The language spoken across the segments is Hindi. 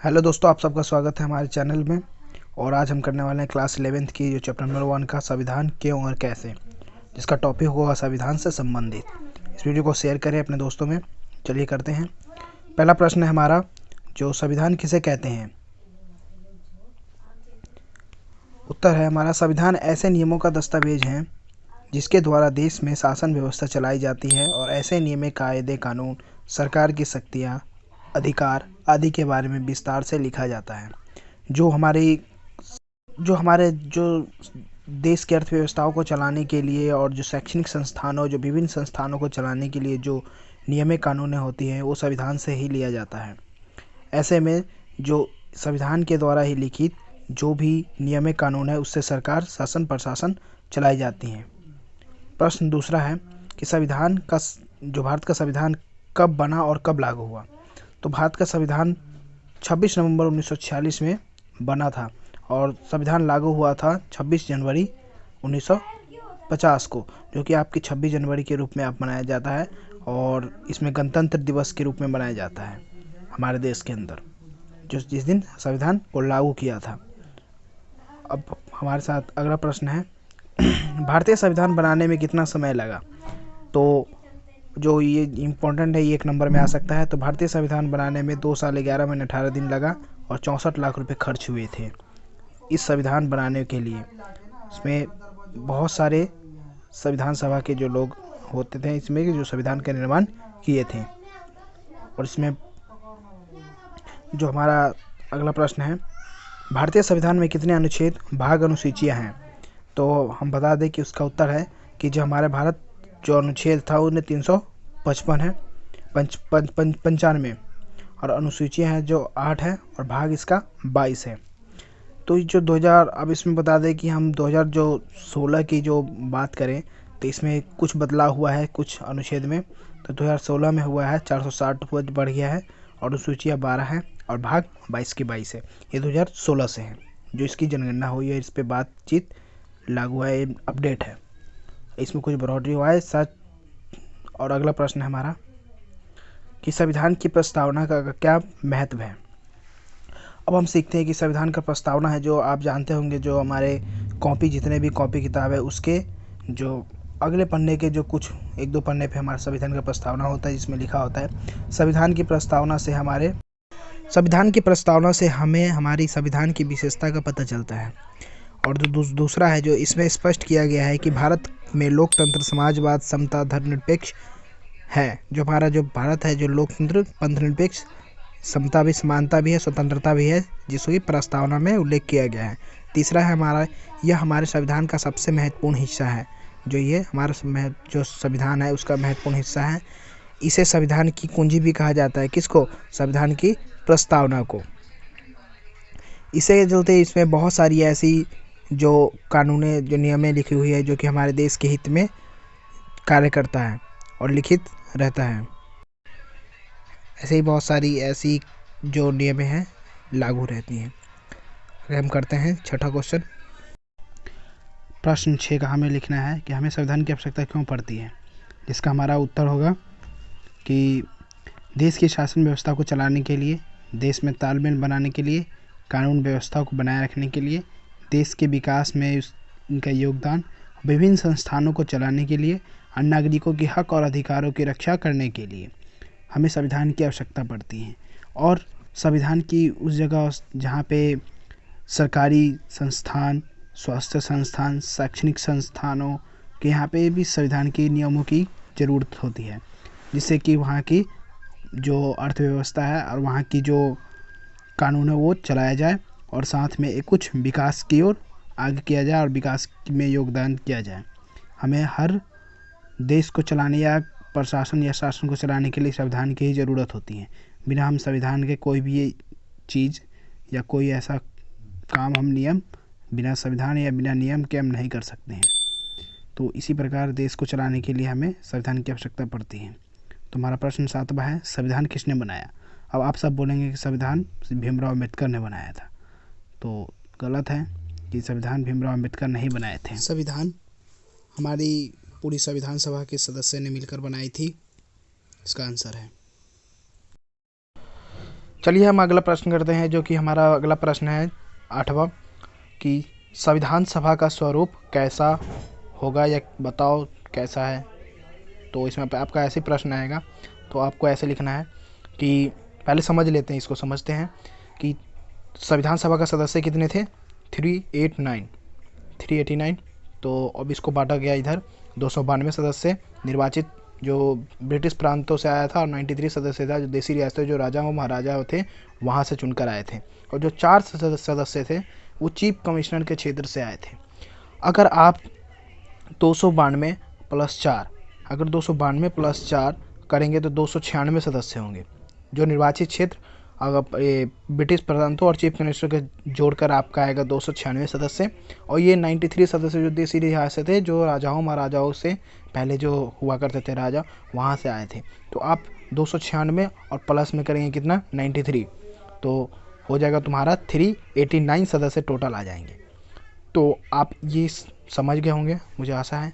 हेलो दोस्तों, आप सबका स्वागत है हमारे चैनल में। और आज हम करने वाले हैं क्लास 11th की जो चैप्टर नंबर 1 का संविधान क्यों और कैसे, जिसका टॉपिक होगा संविधान से संबंधित। इस वीडियो को शेयर करें अपने दोस्तों में। चलिए करते हैं। पहला प्रश्न है हमारा, जो संविधान किसे कहते हैं। उत्तर है हमारा, संविधान ऐसे नियमों का दस्तावेज है जिसके द्वारा देश में शासन व्यवस्था चलाई जाती है और ऐसे नियम, कायदे, कानून, सरकार की शक्तियाँ, अधिकार आदि के बारे में विस्तार से लिखा जाता है। जो हमारे देश की अर्थव्यवस्थाओं को चलाने के लिए और जो शैक्षणिक संस्थानों, जो विभिन्न संस्थानों को चलाने के लिए जो नियम कानूनें होती हैं वो संविधान से ही लिया जाता है। ऐसे में जो संविधान के द्वारा ही लिखित जो भी नियम कानून है उससे सरकार, शासन, प्रशासन चलाई जाती हैं। प्रश्न दूसरा है कि जो भारत का संविधान कब बना और कब लागू हुआ। तो भारत का संविधान 26 नवंबर 1946 में बना था और संविधान लागू हुआ था 26 जनवरी 1950 को, जो कि आपकी 26 जनवरी के रूप में आप मनाया जाता है और इसमें गणतंत्र दिवस के रूप में मनाया जाता है हमारे देश के अंदर, जिस दिन संविधान को लागू किया था। अब हमारे साथ अगला प्रश्न है, भारतीय संविधान बनाने में कितना समय लगा। तो जो ये इम्पोर्टेंट है, ये 1 नंबर में आ सकता है। तो भारतीय संविधान बनाने में 2 साल 11 महीने 18 दिन लगा और 64 लाख रुपए खर्च हुए थे इस संविधान बनाने के लिए। इसमें बहुत सारे संविधान सभा के जो लोग होते थे इसमें जो संविधान का निर्माण किए थे। और इसमें जो हमारा अगला प्रश्न है, भारतीय संविधान में कितने अनुच्छेद, भाग, अनुसूचियाँ हैं। तो हम बता दें कि उसका उत्तर है कि जो हमारे भारत जो अनुच्छेद था उन्हें 355 है, 95 और अनुसूचियाँ हैं जो 8 है और भाग इसका 22 है। तो जो 2000, अब इसमें बता दें कि हम 2016 की जो बात करें तो इसमें कुछ बदलाव हुआ है कुछ अनुच्छेद में। तो 2016 में हुआ है 460 बढ़ गया है और अनुसूचियाँ 12 है और भाग 22 के 22 है। ये 2016 से है जो इसकी जनगणना हुई है, इस पर बातचीत लागू है, अपडेट है, इसमें कुछ बढ़ोतरी हुआ है सच। और अगला प्रश्न है हमारा कि संविधान की प्रस्तावना का क्या महत्व है। अब हम सीखते हैं कि संविधान का प्रस्तावना है, जो आप जानते होंगे, जो हमारे जितने भी कॉपी किताब है उसके जो अगले पन्ने के जो कुछ 1-2 पन्ने पे हमारे संविधान का प्रस्तावना होता है, जिसमें लिखा होता है संविधान की प्रस्तावना से हमें हमारी संविधान की विशेषता का पता चलता है। और दूसरा है जो इसमें स्पष्ट किया गया है कि भारत में लोकतंत्र, समाजवाद, समता, धर्मनिरपेक्ष है। जो भारत है जो लोकतंत्र, पंथनिरपेक्ष, समता भी, समानता भी है, स्वतंत्रता भी है, जिसकी प्रस्तावना में उल्लेख किया गया है। तीसरा है यह हमारे संविधान का सबसे महत्वपूर्ण हिस्सा है। जो ये हमारा जो संविधान है उसका महत्वपूर्ण हिस्सा है। इसे संविधान की कुंजी भी कहा जाता है। किसको? संविधान की प्रस्तावना को। इसे चलते इसमें बहुत सारी ऐसी जो कानूनें, जो नियमें लिखी हुई है जो कि हमारे देश के हित में कार्य करता है और लिखित रहता है। ऐसे ही बहुत सारी ऐसी जो नियमें हैं लागू रहती हैं। अगर हम करते हैं छठा क्वेश्चन, प्रश्न 6 का हमें लिखना है कि हमें संविधान की आवश्यकता क्यों पड़ती है, जिसका हमारा उत्तर होगा कि देश की शासन व्यवस्था को चलाने के लिए, देश में तालमेल बनाने के लिए, कानून व्यवस्था को बनाए रखने के लिए, देश के विकास में इनका योगदान, विभिन्न संस्थानों को चलाने के लिए और नागरिकों के हक और अधिकारों की रक्षा करने के लिए हमें संविधान की आवश्यकता पड़ती है। और संविधान की उस जगह जहाँ पे सरकारी संस्थान, स्वास्थ्य संस्थान, शैक्षणिक संस्थानों के यहाँ पे भी संविधान के नियमों की ज़रूरत होती है, जिससे कि वहाँ की जो अर्थव्यवस्था है और वहाँ की जो कानून है वो चलाया जाए और साथ में कुछ विकास की ओर आगे किया जाए और विकास में योगदान किया जाए। हमें हर देश को चलाने या प्रशासन या शासन को चलाने के लिए संविधान की ही ज़रूरत होती है। बिना हम संविधान के कोई भी चीज़ या कोई ऐसा काम, हम नियम बिना संविधान या बिना नियम के हम नहीं कर सकते हैं। तो इसी प्रकार देश को चलाने के लिए हमें संविधान की आवश्यकता पड़ती है। तो हमारा प्रश्न 7वां है, संविधान किसने बनाया। अब आप सब बोलेंगे कि संविधान भीमराव अम्बेडकर ने बनाया था। तो गलत है कि संविधान भीमराव अम्बेडकर नहीं बनाए थे। संविधान हमारी पूरी संविधान सभा के सदस्य ने मिलकर बनाई थी। इसका आंसर है। चलिए हम अगला प्रश्न करते हैं, जो कि हमारा अगला प्रश्न है 8वां, कि संविधान सभा का स्वरूप कैसा होगा या बताओ कैसा है। तो इसमें आपका ऐसे प्रश्न आएगा, तो आपको ऐसे लिखना है कि पहले समझ लेते हैं, इसको समझते हैं कि संविधान सभा का सदस्य कितने थे, 389। तो अब इसको बांटा गया इधर 292 सदस्य निर्वाचित जो ब्रिटिश प्रांतों से आया था, और 93 सदस्य था जो देसी रियासतें जो राजा व महाराजा थे वहाँ से चुनकर आए थे, और जो 4 सदस्य थे वो चीफ कमिश्नर के क्षेत्र से आए थे। अगर आप 292 प्लस 4 अगर 292 प्लस 4 करेंगे तो 296 सदस्य होंगे जो निर्वाचित क्षेत्र, अगर ब्रिटिश प्रांतों और चीफ मिनिस्टर के जोड़कर आपका आएगा 296 सदस्य। और ये 93 सदस्य जो देसी रियासत थे जो राजाओं महाराजाओं से पहले जो हुआ करते थे राजा, वहाँ से आए थे। तो आप 296 और प्लस में करेंगे कितना, 93, तो हो जाएगा तुम्हारा 389 सदस्य टोटल आ जाएंगे। तो आप ये समझ गए होंगे, मुझे आशा है।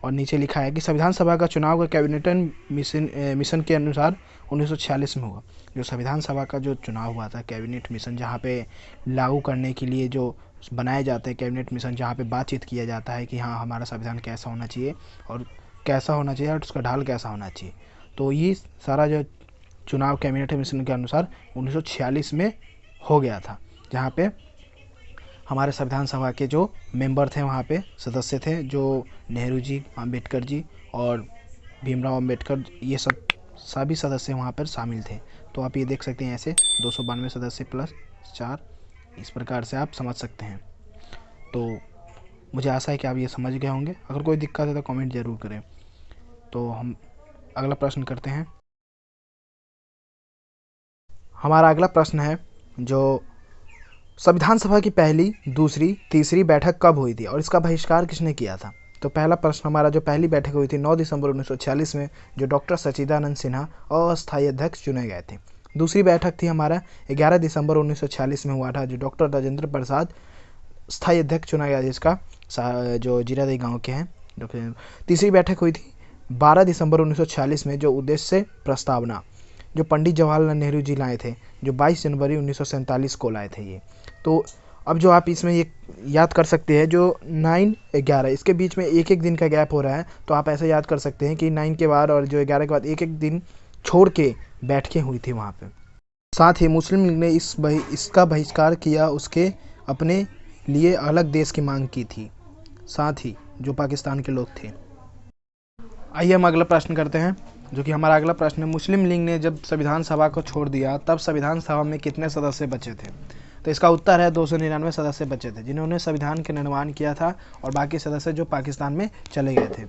और नीचे लिखा है कि संविधान सभा का चुनाव का कैबिनेट मिशन के अनुसार 1946 में हुआ। जो संविधान सभा का जो चुनाव हुआ था, कैबिनेट मिशन जहाँ पे लागू करने के लिए जो बनाए जाते हैं, कैबिनेट मिशन जहाँ पे बातचीत किया जाता है कि हाँ हमारा संविधान कैसा होना चाहिए और कैसा होना चाहिए और उसका ढाल कैसा होना चाहिए। तो ये सारा जो चुनाव कैबिनेट मिशन के अनुसार 1946 में हो गया था, जहाँ पे हमारे संविधान सभा के जो मेंबर थे, वहाँ पे सदस्य थे जो नेहरू जी, अंबेडकर जी और भीमराव अंबेडकर, ये सभी सदस्य वहाँ पर शामिल थे। तो आप ये देख सकते हैं ऐसे 292 सदस्य प्लस 4, इस प्रकार से आप समझ सकते हैं। तो मुझे आशा है कि आप ये समझ गए होंगे। अगर कोई दिक्कत है तो कमेंट ज़रूर करें। तो हम अगला प्रश्न करते हैं। हमारा अगला प्रश्न है जो संविधान सभा की पहली, दूसरी, तीसरी बैठक कब हुई थी और इसका बहिष्कार किसने किया था। तो पहला प्रश्न हमारा, जो पहली बैठक हुई थी 9 दिसंबर 1946 में, जो डॉक्टर सच्चिदानंद सिन्हा अस्थायी अध्यक्ष चुने गए थे। दूसरी बैठक थी हमारा 11 दिसंबर 1946 में हुआ था, जो डॉक्टर राजेंद्र प्रसाद स्थायी अध्यक्ष चुना गया, जिसका जो जीरादेई गाँव के हैं। तीसरी बैठक हुई थी 12 दिसंबर 1946 में, जो उद्देश्य प्रस्तावना जो पंडित जवाहरलाल नेहरू जी लाए थे, जो 22 जनवरी 1947 को लाए थे ये। तो अब जो आप इसमें ये याद कर सकते हैं, जो 9-11 इसके बीच में एक दिन का गैप हो रहा है, तो आप ऐसे याद कर सकते हैं कि 9 के बाद और जो 11 के बाद एक दिन छोड़ के बैठकें हुई थी वहाँ पे। साथ ही मुस्लिम लीग ने इसका बहिष्कार किया, उसके अपने लिए अलग देश की मांग की थी, साथ ही जो पाकिस्तान के लोग थे। आइए हम अगला प्रश्न करते हैं, जो कि हमारा अगला प्रश्न है, मुस्लिम लीग ने जब संविधान सभा को छोड़ दिया तब संविधान सभा में कितने सदस्य बचे थे। तो इसका उत्तर है 299 सदस्य बचे थे, जिन्होंने संविधान का निर्माण किया था, और बाकी सदस्य जो पाकिस्तान में चले गए थे।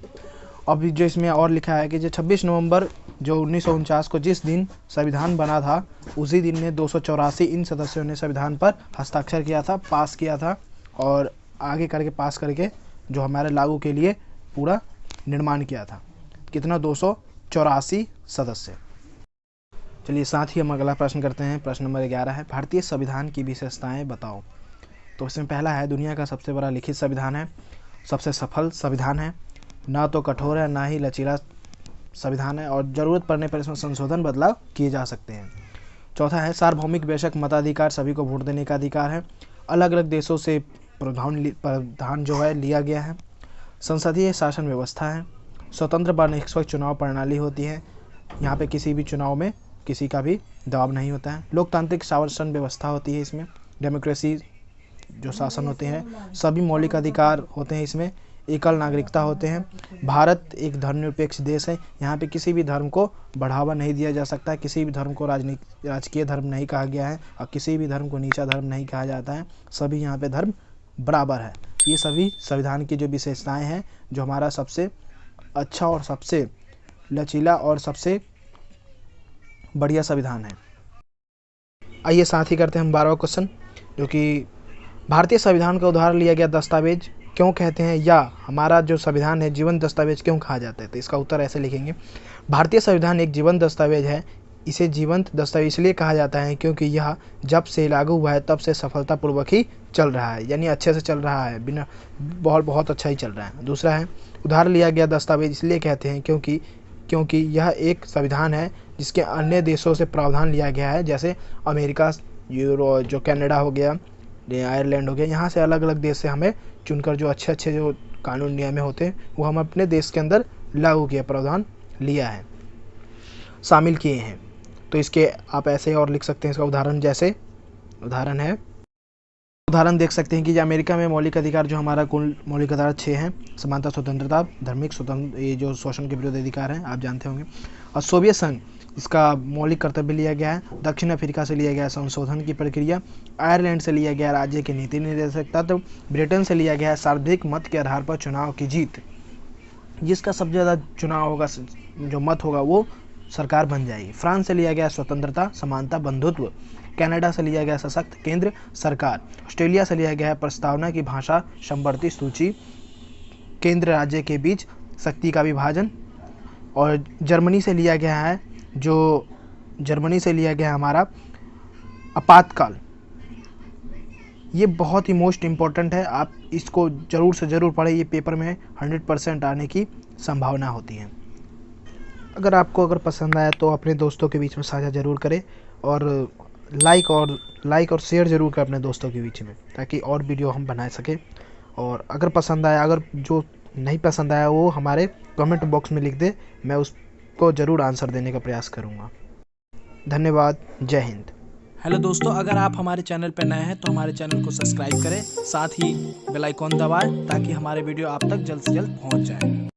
अब जो इसमें और लिखा है कि जो 26 नवंबर जो 1949 को जिस दिन संविधान बना था, उसी दिन ने 284 इन सदस्यों ने संविधान पर हस्ताक्षर किया था, पास किया था, और आगे करके पास करके जो हमारे लागू के लिए पूरा निर्माण किया था। कितना, 284 सदस्य। चलिए साथ ही हम अगला प्रश्न करते हैं। प्रश्न नंबर 11 है, भारतीय संविधान की विशेषताएं बताओ। तो इसमें पहला है, दुनिया का सबसे बड़ा लिखित संविधान है, सबसे सफल संविधान है, ना तो कठोर है ना ही लचीला संविधान है, और ज़रूरत पड़ने पर इसमें संशोधन बदलाव किए जा सकते हैं। चौथा है, सार्वभौमिक बेशक मताधिकार, सभी को वोट देने का अधिकार है, अलग अलग देशों से प्रावधान जो है लिया गया है, संसदीय शासन व्यवस्था है, स्वतंत्र व निष्पक्ष चुनाव प्रणाली होती है, यहाँ पे किसी भी चुनाव में किसी का भी दबाव नहीं होता है, लोकतांत्रिक शासन व्यवस्था होती है इसमें, डेमोक्रेसी जो शासन होते हैं, सभी मौलिक अधिकार होते हैं इसमें, एकल नागरिकता होते हैं, भारत एक धर्मनिरपेक्ष देश है, यहाँ पे किसी भी धर्म को बढ़ावा नहीं दिया जा सकता है, किसी भी धर्म को राजकीय धर्म नहीं कहा गया है, और किसी भी धर्म को नीचा धर्म नहीं कहा जाता है, सभी यहाँ पे धर्म बराबर है। ये सभी संविधान की जो विशेषताएँ हैं, जो हमारा सबसे अच्छा और सबसे लचीला और सबसे बढ़िया संविधान है। आइए साथ ही करते हैं हम 12वां क्वेश्चन, जो कि भारतीय संविधान का उधार लिया गया दस्तावेज क्यों कहते हैं, या हमारा जो संविधान है जीवन दस्तावेज क्यों कहा जाता है। तो इसका उत्तर ऐसे लिखेंगे, भारतीय संविधान एक जीवन दस्तावेज है। इसे जीवंत दस्तावेज इसलिए कहा जाता है क्योंकि यह जब से लागू हुआ है तब से सफलतापूर्वक ही चल रहा है, यानी अच्छे से चल रहा है, बिना बहुत अच्छा ही चल रहा है। दूसरा है, उधार लिया गया दस्तावेज इसलिए कहते हैं क्योंकि यह एक संविधान है जिसके अन्य देशों से प्रावधान लिया गया है, जैसे अमेरिका, यूरो, जो कनाडा हो गया, आयरलैंड हो गया। यहाँ से अलग अलग देश से हमें चुनकर जो अच्छे अच्छे जो कानून नियम होते हैं वो हम अपने देश के अंदर लागू किया, प्रावधान लिया है, शामिल किए हैं। तो इसके आप ऐसे और लिख सकते हैं। इसका उदाहरण जैसे उदाहरण है, उदाहरण देख सकते हैं कि अमेरिका में मौलिक अधिकार, जो हमारा कुल मौलिक अधिकार 6 हैं: समानता, स्वतंत्रता, धार्मिक स्वतंत्र, ये जो शोषण के विरुद्ध अधिकार हैं, आप जानते होंगे। और सोवियत संघ, इसका मौलिक कर्तव्य लिया गया है। दक्षिण अफ्रीका से लिया गया संशोधन की प्रक्रिया। आयरलैंड से लिया गया राज्य की नीति निर्देशकता। तो ब्रिटेन से लिया गया सर्वाधिक मत के आधार पर चुनाव की जीत। जिसका सबसे ज़्यादा चुनाव होगा, जो मत होगा, वो सरकार बन जाएगी। फ्रांस से लिया गया स्वतंत्रता, समानता, बंधुत्व। कनाडा से लिया गया सशक्त केंद्र सरकार। ऑस्ट्रेलिया से लिया गया है प्रस्तावना की भाषा समवर्ती सूची, केंद्र राज्य के बीच शक्ति का विभाजन। और जर्मनी से लिया गया है हमारा आपातकाल। ये बहुत ही मोस्ट इम्पोर्टेंट है, आप इसको ज़रूर से ज़रूर पढ़ें, ये पेपर में 100% आने की संभावना होती है। अगर पसंद आया तो अपने दोस्तों के बीच में साझा ज़रूर करें, और लाइक और शेयर ज़रूर करें अपने दोस्तों के बीच में, ताकि और वीडियो हम बना सकें। और अगर पसंद आया, अगर जो नहीं पसंद आया वो हमारे कमेंट बॉक्स में लिख दे, मैं उसको ज़रूर आंसर देने का प्रयास करूँगा। धन्यवाद। जय हिंद। हेलो दोस्तों, अगर आप हमारे चैनल पर नए हैं तो हमारे चैनल को सब्सक्राइब करें, साथ ही बेल आइकॉन दबाएं ताकि हमारे वीडियो आप तक जल्द से जल्द पहुंच जाए।